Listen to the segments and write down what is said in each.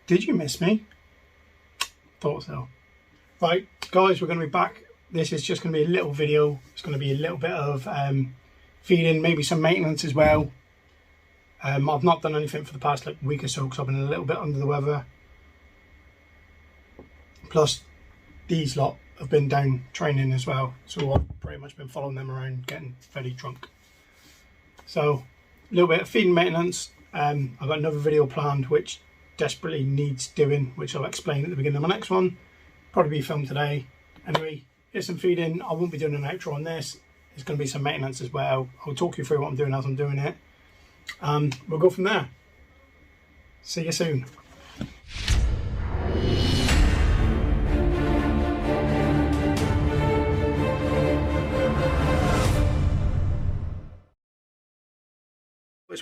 Did you miss me? Thought so. Right, guys, we're going to be back. This is just going to be a little video. It's going to be a little bit of feeding, maybe some maintenance as well. I've not done anything for the past week or so because I've been a little bit under the weather. Plus, these lot have been down training as well, so I've pretty much been following them around, getting very drunk. So, a little bit of feeding maintenance. I've got another video planned which desperately needs doing, which I'll explain at the beginning of my next one. Probably be filmed today. Anyway, here's some feeding. I won't be doing an outro on this. There's going to be some maintenance as well. I'll talk you through what I'm doing as I'm doing it. We'll go from there. See you soon.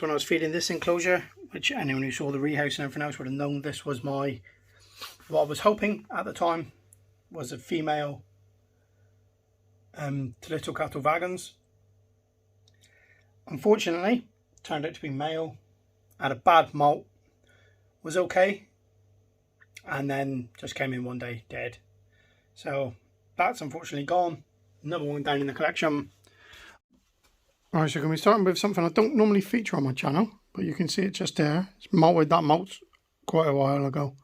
When I was feeding this enclosure, which anyone who saw the rehouse and everything else would have known, this was what I was hoping at the time was a female little cattle wagons. Unfortunately, turned out to be male, had a bad molt, was okay, and then just came in one day dead. So that's unfortunately gone. Another one down in the collection. Alright, so we're going to be starting with something I don't normally feature on my channel, but you can see it just there. It's malted, that malt's quite a while ago.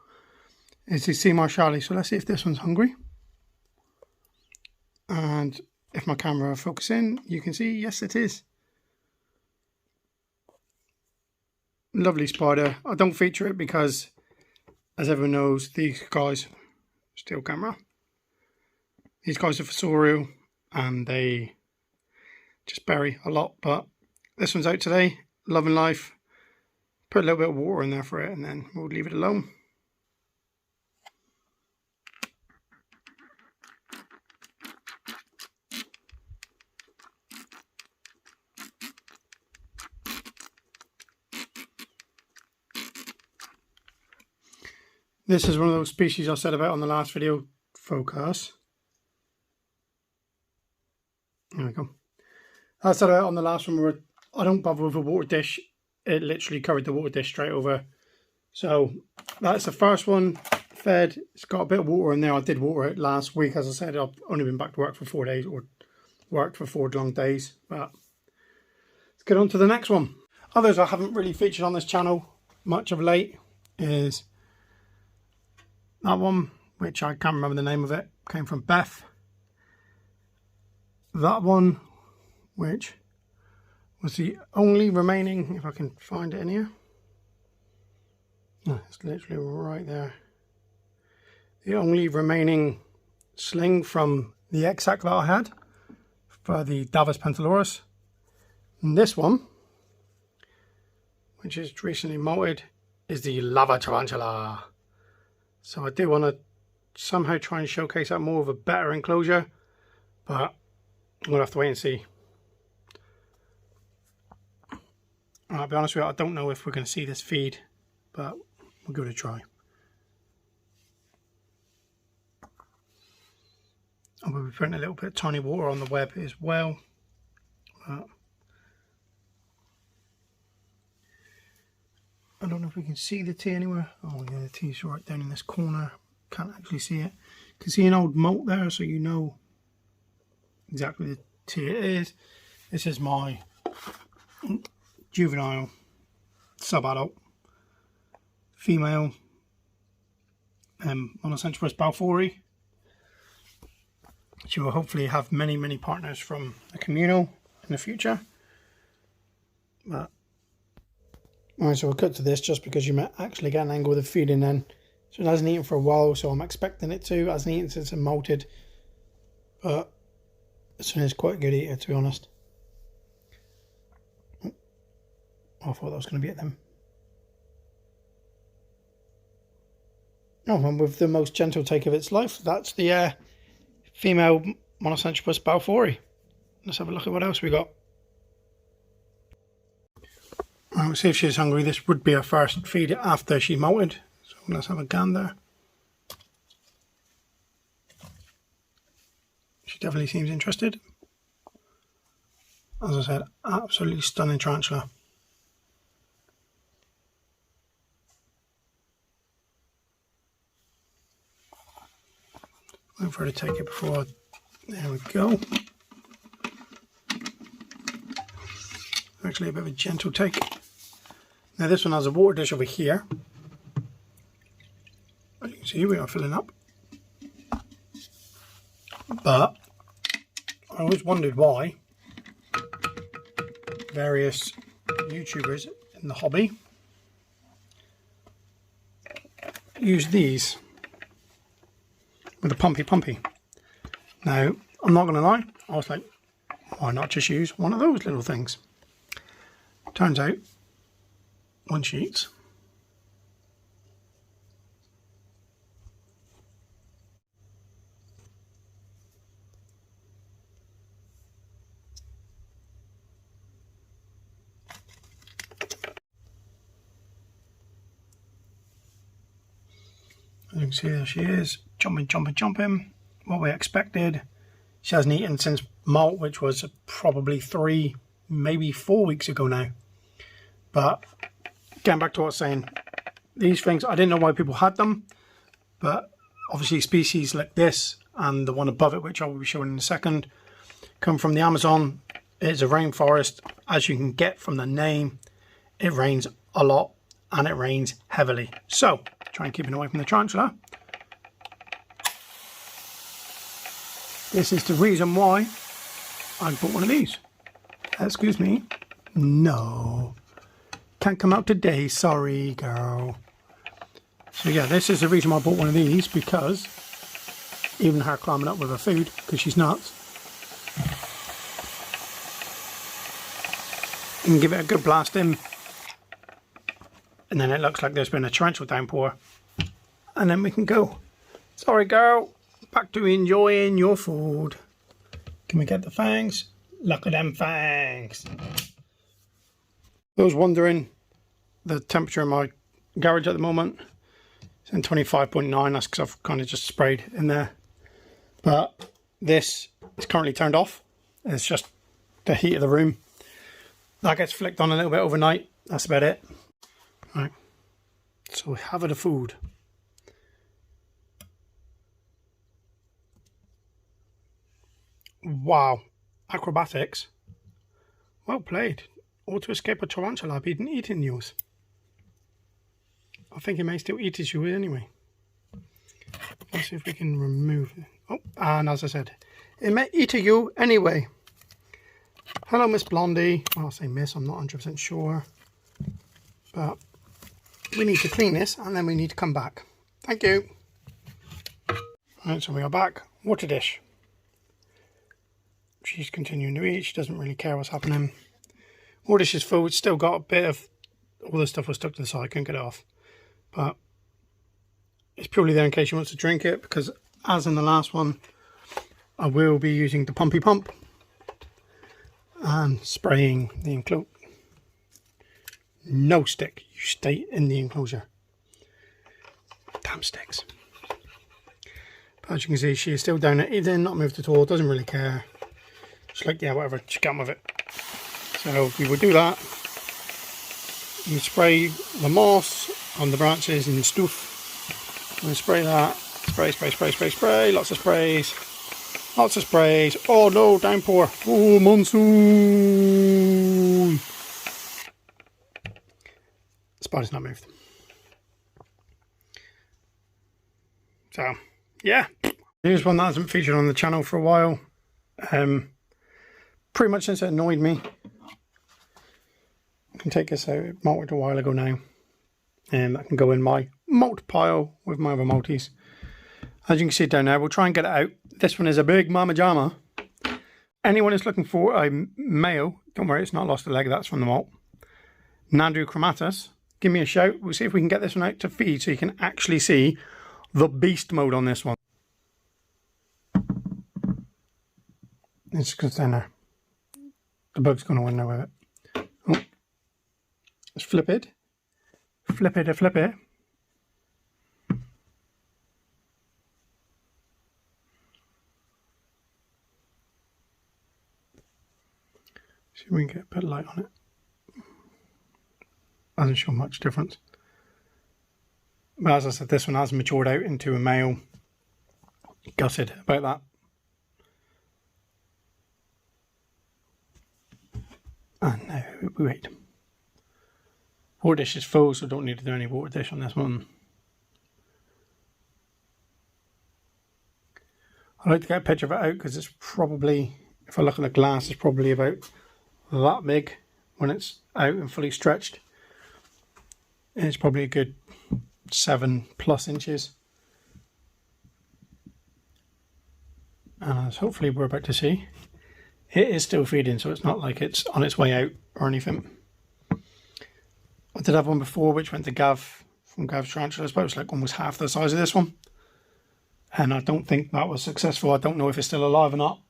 It's the Sea Marshali, so let's see if this one's hungry. And if my camera focuses in, you can see, yes it is. Lovely spider. I don't feature it because, as everyone knows, these guys, still camera, these guys are fossorial and they just bury a lot, but this one's out today, loving life. Put a little bit of water in there for it and then we'll leave it alone. This is one of those species I said about on the last video. Focus. There we go. I said on the last one where I don't bother with a water dish. It literally covered the water dish straight over. So that's the first one fed. It's got a bit of water in there. I did water it last week. As I said, I've only been back to work for 4 days, or worked for 4 long days. But let's get on to the next one. Others I haven't really featured on this channel much of late is that one, which I can't remember the name of it. Came from Beth. That one, which was the only remaining, if I can find it in here. No, it's literally right there. The only remaining sling from the extract that I had for the Davus Pentaloris. And this one, which is recently molted, is the Lava Tarantula. So I do want to somehow try and showcase that more of a better enclosure, but I'm going to have to wait and see. I'll be honest with you, I don't know if we're going to see this feed, but we'll give it a try. I will be putting a little bit of tiny water on the web as well. But I don't know if we can see the tea anywhere. Oh yeah, the tea's right down in this corner. Can't actually see it. You can see an old molt there, so you know exactly the tea it is. This is my juvenile, sub-adult, female Monocentrus balfouri. She will hopefully have many partners from the communal in the future. But alright, so we'll cut to this just because you might actually get an angle with the feeding then. So it hasn't eaten for a while, so I'm expecting it to. It hasn't eaten since it molted. But this one is quite a good eater, to be honest. I thought that was going to be it then. Oh, and with the most gentle take of its life, that's the female Monocentrus balfouri. Let's have a look at what else we got. Right, we'll see if she's hungry. This would be her first feed after she molted. So let's have a gander. She definitely seems interested. As I said, absolutely stunning tarantula. Wait for her to take it before there we go. Actually a bit of a gentle take. Now this one has a water dish over here. As you can see, we are filling up. But I always wondered why various YouTubers in the hobby use these with a pumpy. Now, I'm not going to lie, I was like, why not just use one of those little things? Turns out, one sheet. As you can see, there she is, jumping. What we expected. She hasn't eaten since molt, which was probably 3, maybe 4 weeks ago now. But getting back to what I was saying, these things, I didn't know why people had them, but obviously species like this and the one above it, which I will be showing in a second, come from the Amazon. It's a rainforest. As you can get from the name, it rains a lot and it rains heavily. So try and keep it away from the tarantula. This is the reason why I bought one of these. Excuse me. No. Can't come out today, sorry girl. So yeah, this is the reason why I bought one of these, because even her climbing up with her food, because she's nuts, you can give it a good blast in, and then it looks like there's been a torrential downpour, and then we can go. Sorry girl, back to enjoying your food. Can we get the fangs? Look at them fangs. I was wondering, the temperature in my garage at the moment is in 25.9. That's because I've kind of just sprayed in there. But this is currently turned off. It's just the heat of the room. That gets flicked on a little bit overnight. That's about it. Right. So we have the food. Wow. Acrobatics. Well played. Or to escape a tarantula, I've been eating yours. I think it may still eat his you anyway. Let's see if we can remove it. Oh, and as I said, it may eat you anyway. Hello, Miss Blondie. Well, I'll say Miss, I'm not 100% sure. But we need to clean this and then we need to come back. Thank you. Right, so we are back. Water dish. She's continuing to eat. She doesn't really care what's happening. Water dish is full. It's still got a bit of, all the stuff was stuck to the side. I couldn't get it off. But it's purely there in case she wants to drink it, because as in the last one, I will be using the pumpy pump and spraying the enclosure. No stick, you stay in the enclosure. Damn sticks. But as you can see, she is still down there, eating, not moved at all, doesn't really care. She's like, yeah, whatever, just get on with it. So we will do that. You spray the moss on the branches and stuff. And spray that. Spray. Lots of sprays. Oh no, downpour. Oh, monsoon. Spider's not moved. So, yeah. Here's one that hasn't featured on the channel for a while. Pretty much since it annoyed me. I can take this out. It molted a while ago now. And that can go in my molt pile with my other multis. As you can see down there, we'll try and get it out. This one is a big mama jama. Anyone is looking for a male, don't worry, it's not lost a leg, that's from the molt. Nandru chromatus, give me a shout. We'll see if we can get this one out to feed so you can actually see the beast mode on this one. It's just down there. The bug's going to win there with it. Oh. Let's flip it. Flip it. See if we can get a bit of light on it. Doesn't show much difference. But as I said, this one has matured out into a male. gutted about that. And now we wait. Water dish is full, so don't need to do any water dish on this one. I like to get a picture of it out because it's probably, if I look in the glass, it's probably about that big when it's out and fully stretched. And it's probably a good 7+ inches. And as hopefully we're about to see, it is still feeding, so it's not like it's on its way out or anything. I did have one before which went to Gav from Gav's Tarantulas, but it was like almost half the size of this one. And I don't think that was successful. I don't know if it's still alive or not.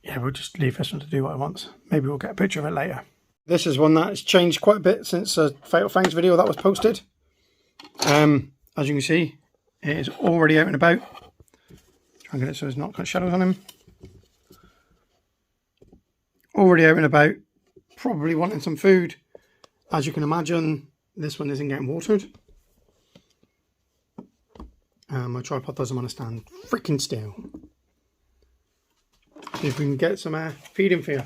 Yeah, we'll just leave this one to do what it wants. Maybe we'll get a picture of it later. This is one that has changed quite a bit since the Fatal Fangs video that was posted. As you can see, it is already out and about. Try and get it so there's not got shadows on him. Already out and about, probably wanting some food. As you can imagine, this one isn't getting watered. My tripod doesn't want to stand freaking still. See if we can get some feeding for you.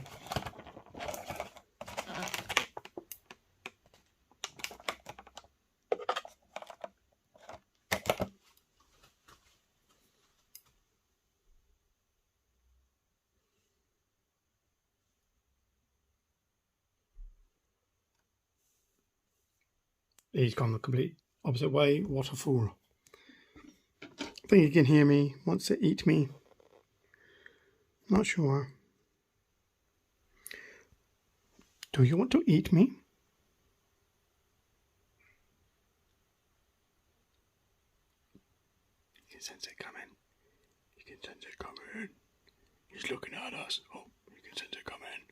He's gone the complete opposite way. What a fool. I think he can hear me, wants to eat me. Not sure. Do you want to eat me? You can sense it coming. You can sense it coming. He's looking at us. Oh, you can sense it coming.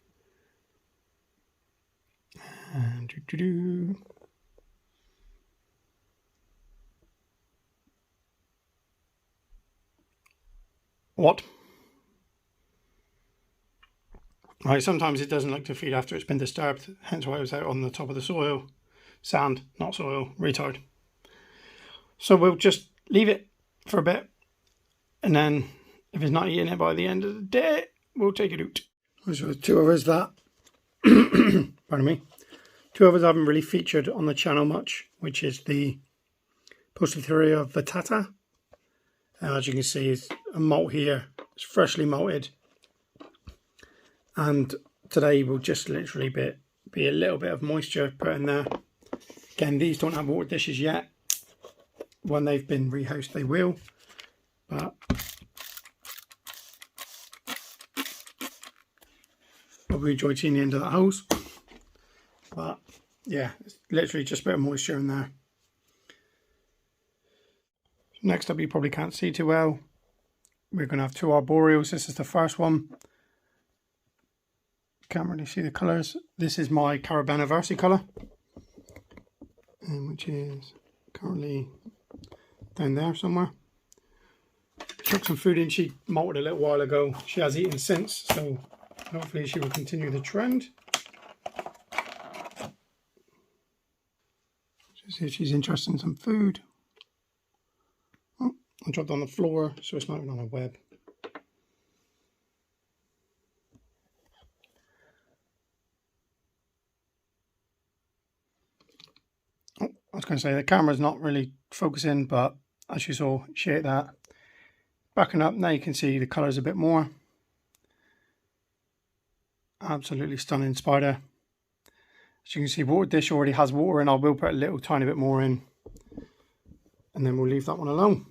And do-do-do. What? Right, sometimes it doesn't like to feed after it's been disturbed, hence why it was out on the top of the soil. Sand, not soil, retard. So we'll just leave it for a bit, and then if it's not eating it by the end of the day, we'll take it out. So two others that, pardon me, two others I haven't really featured on the channel much, which is the Poecilotheria vittata. As you can see, it's a molt here. It's freshly malted. And today will just literally be a little bit of moisture put in there. Again, these don't have water dishes yet. When they've been rehoused, they will. But probably enjoyed seeing the end of that hose. But yeah, it's literally just a bit of moisture in there. Next up, you probably can't see too well. We're going to have two arboreals. This is the first one. Can't really see the colours. This is my Carabana versicolor, which is currently down there somewhere. Took some food in. She molted a little while ago. She has eaten since, so hopefully she will continue the trend. Just see if she's interested in some food. I dropped on the floor, so it's not even on a web. Oh, I was going to say the camera's not really focusing, but as you saw, she ate that. Backing up, now you can see the colours a bit more. Absolutely stunning spider. As you can see, water dish already has water in. I will put a little tiny bit more in, and then we'll leave that one alone.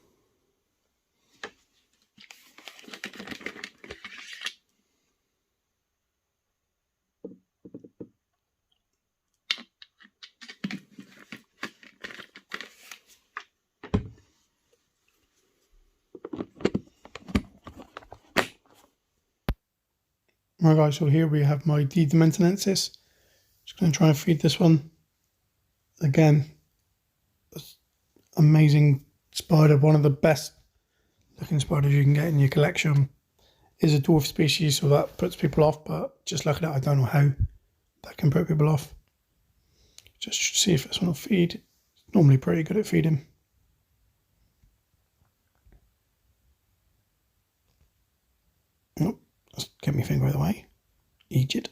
Right guys, so here we have my D. Dementinensis. Just going to try and feed this one. Again, amazing spider, one of the best looking spiders you can get in your collection. Is a dwarf species, so that puts people off, but just look at it, I don't know how that can put people off. Just see if this one will feed. It's normally pretty good at feeding. Let's get my finger out of the way. Eat it.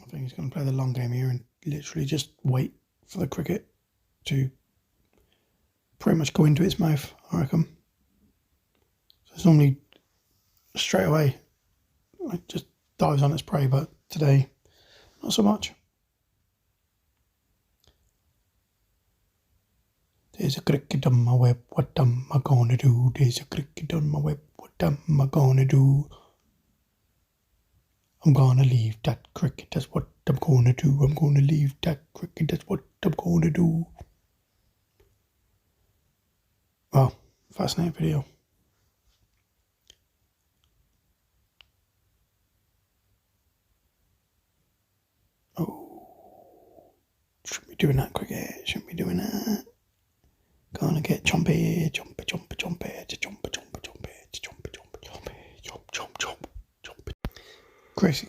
I think he's going to play the long game here and literally just wait for the cricket to pretty much go into its mouth, I reckon. So it's normally straight away, it just dives on its prey, but today, not so much. There's a cricket on my web, what am I gonna do? There's a cricket on my web, what am I gonna do? I'm gonna leave that cricket, that's what I'm gonna do. I'm gonna leave that cricket, that's what I'm gonna do. Well, fascinating video. Oh, shouldn't be doing that cricket, shouldn't be doing that. Gonna get chompy, chompy, chompy, chompy, chompy, chompy, chompy, chompy, chompy, chompy, chomp, chomp, chomp, chomp. Crazy.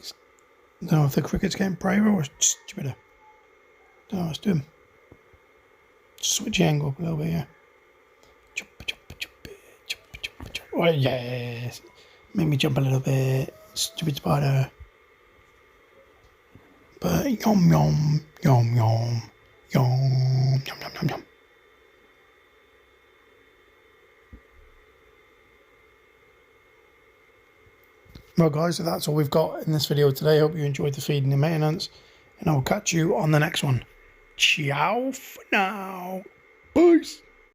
I don't know if the cricket's getting braver or stupider. Don't know what it's doing. Switch the angle up a little bit here. Chompy, chompy, chompy, chompy, chompy, chompy. Oh yes. Make me jump a little bit. Stupid spider. But yum yum, yum yum, yum, yum yum yum yum. Well guys, so that's all we've got in this video today. Hope you enjoyed the feeding and maintenance, and I will catch you on the next one. Ciao for now. Peace.